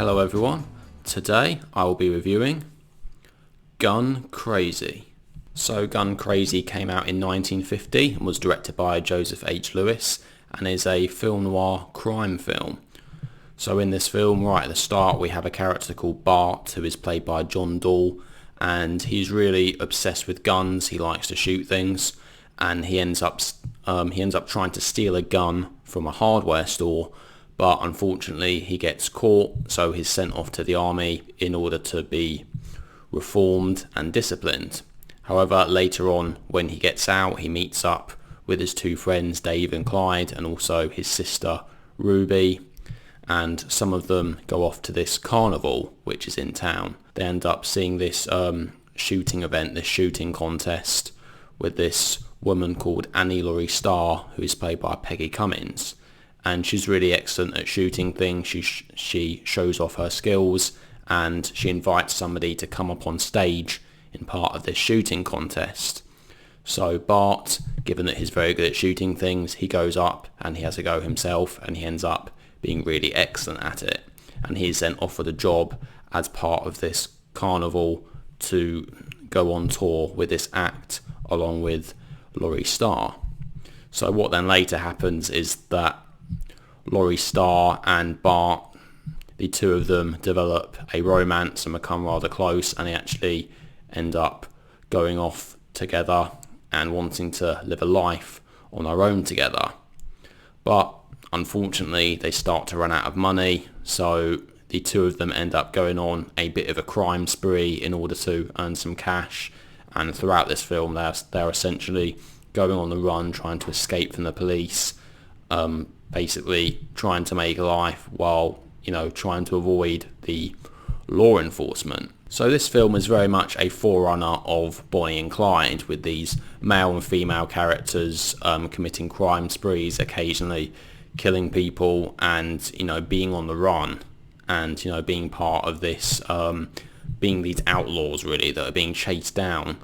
Hello everyone, today I will be reviewing Gun Crazy. So Gun Crazy came out in 1950 and was directed by Joseph H. Lewis and is a film noir crime film. So in this film, right at the start, we have a character called Bart who is played by John Dall, and he's really obsessed with guns. He likes to shoot things, and he ends up trying to steal a gun from a hardware store. But unfortunately he gets caught, so he's sent off to the army in order to be reformed and disciplined. However, later on when he gets out, he meets up with his two friends Dave and Clyde and also his sister Ruby, and some of them go off to this carnival which is in town. They end up seeing this shooting event, this shooting contest with this woman called Annie Laurie Starr, who is played by Peggy Cummins. And she's really excellent at shooting things. She shows off her skills, and she invites somebody to come up on stage in part of this shooting contest. So Bart, given that he's very good at shooting things, he goes up and he has a go himself, and he ends up being really excellent at it. And he's then offered a job as part of this carnival to go on tour with this act along with Laurie Starr. So what then later happens is that Laurie Starr and Bart, the two of them develop a romance and become rather close, and they actually end up going off together and wanting to live a life on their own together. But unfortunately they start to run out of money, so the two of them end up going on a bit of a crime spree in order to earn some cash, and throughout this film they're essentially going on the run, trying to escape from the police, basically trying to make a life while, trying to avoid the law enforcement. So this film is very much a forerunner of Bonnie and Clyde, with these male and female characters committing crime sprees, occasionally killing people, and being on the run, and being part of this, being these outlaws really that are being chased down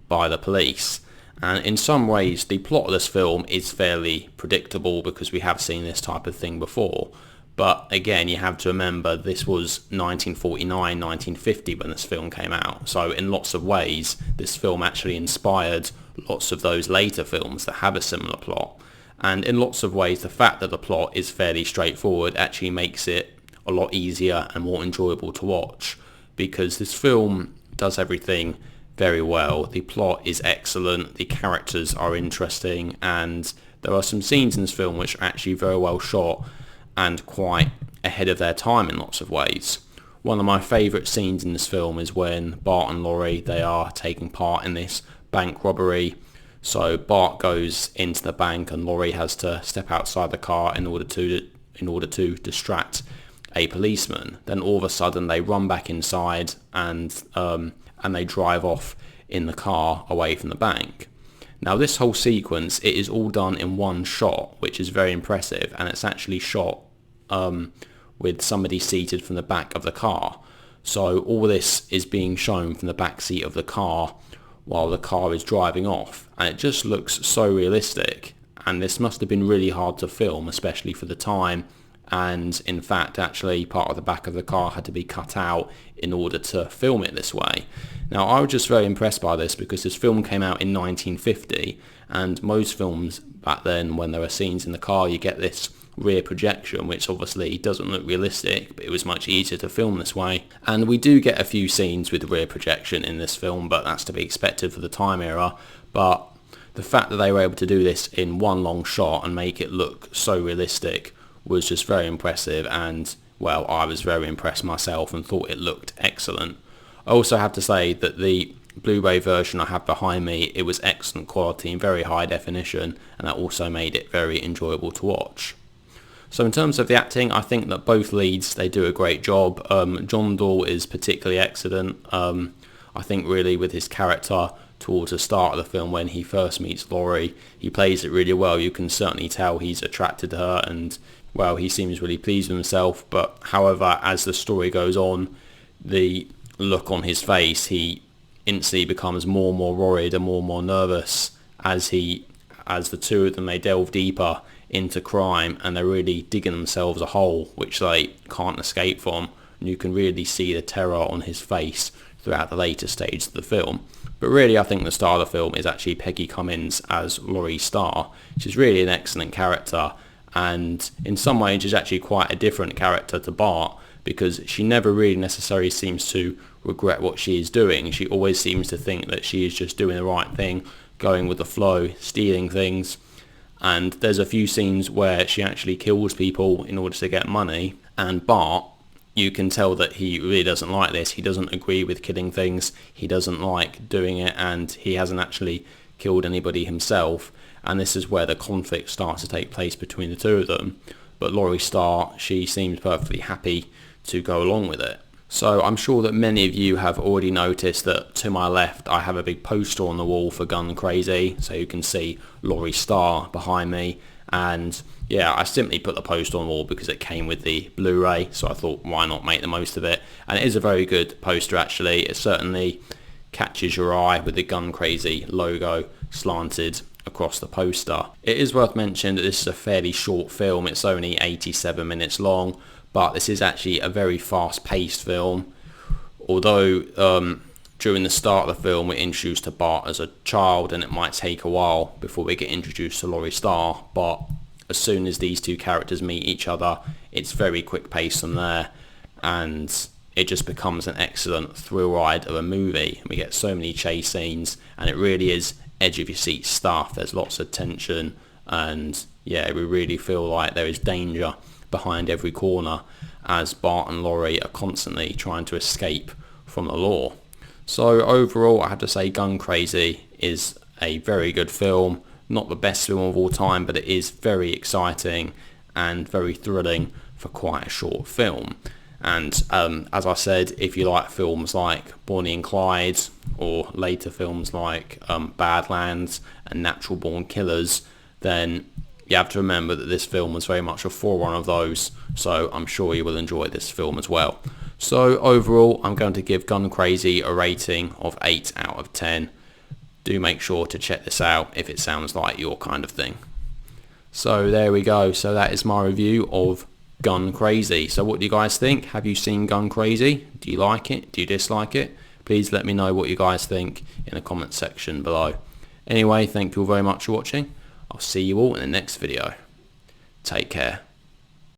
by the police. And in some ways the plot of this film is fairly predictable because we have seen this type of thing before. But again, you have to remember this was 1949, 1950 when this film came out. So in lots of ways, this film actually inspired lots of those later films that have a similar plot. And in lots of ways, the fact that the plot is fairly straightforward actually makes it a lot easier and more enjoyable to watch, because this film does everything very well. The plot is excellent, the characters are interesting, and there are some scenes in this film which are actually very well shot and quite ahead of their time in lots of ways. One of my favourite scenes in this film is when Bart and Laurie, they are taking part in this bank robbery. So Bart goes into the bank and Laurie has to step outside the car in order to distract a policeman. Then all of a sudden they run back inside and they drive off in the car away from the bank. Now this whole sequence, it is all done in one shot, which is very impressive, and it's actually shot with somebody seated from the back of the car. So all this is being shown from the back seat of the car while the car is driving off, and it just looks so realistic. And this must have been really hard to film, especially for the time. And in fact, actually part of the back of the car had to be cut out in order to film it this way. Now I was just very impressed by this because this film came out in 1950, and most films back then, when there are scenes in the car, you get this rear projection, which obviously doesn't look realistic, but it was much easier to film this way. And we do get a few scenes with rear projection in this film, but that's to be expected for the time era. But the fact that they were able to do this in one long shot and make it look so realistic was just very impressive, and well, I was very impressed myself and thought it looked excellent. I also have to say that the Blu-ray version I have behind me, it was excellent quality and very high definition, and that also made it very enjoyable to watch. So in terms of the acting, I think that both leads, they do a great job. John Dall is particularly excellent. I think really with his character towards the start of the film when he first meets Laurie, he plays it really well. You can certainly tell he's attracted to her, and well, he seems really pleased with himself. But however, as the story goes on, the look on his face, he instantly becomes more and more worried and more nervous as the two of them, they delve deeper into crime, and they're really digging themselves a hole which they can't escape from and you can really see the terror on his face throughout the later stages of the film. But really, I think the star of the film is actually Peggy Cummins as Laurie Starr. She's really an excellent character, and in some ways is actually quite a different character to Bart, because she never really necessarily seems to regret what she is doing. She always seems to think that she is just doing the right thing, going with the flow, stealing things. And there's a few scenes where she actually kills people in order to get money, and Bart, you can tell that he really doesn't like this. He doesn't agree with killing things, he doesn't like doing it, and he hasn't actually killed anybody himself, and this is where the conflict starts to take place between the two of them. But Laurie Starr, she seems perfectly happy to go along with it. So I'm sure that many of you have already noticed that to my left I have a big poster on the wall for Gun Crazy, so you can see Laurie Starr behind me. And yeah, I simply put the poster on the wall because it came with the Blu-ray, so I thought why not make the most of it. And it is a very good poster actually. It certainly catches your eye with the Gun Crazy logo slanted across the poster. It is worth mentioning that this is a fairly short film. It's only 87 minutes long, but this is actually a very fast-paced film. Although during the start of the film we're introduced to Bart as a child, and it might take a while before we get introduced to Laurie Starr, but as soon as these two characters meet each other, it's very quick pace from there, and it just becomes an excellent thrill ride of a movie. We get so many chase scenes, and it really is edge of your seat stuff. There's lots of tension, and yeah, we really feel like there is danger behind every corner as Bart and Laurie are constantly trying to escape from the law. So overall, I have to say Gun Crazy is a very good film. Not the best film of all time, but it is very exciting and very thrilling for quite a short film. And as I said, if you like films like Bonnie and Clyde, or later films like Badlands and Natural Born Killers, then you have to remember that this film was very much a forerunner of those, so I'm sure you will enjoy this film as well. So overall, I'm going to give Gun Crazy a rating of 8 out of 10. Do make sure to check this out if it sounds like your kind of thing. So there we go. So that is my review of Gun Crazy. So what do you guys think? Have you seen Gun Crazy? Do you like it? Do you dislike it? Please let me know what you guys think in the comment section below. Anyway, thank you all very much for watching. I'll see you all in the next video. Take care.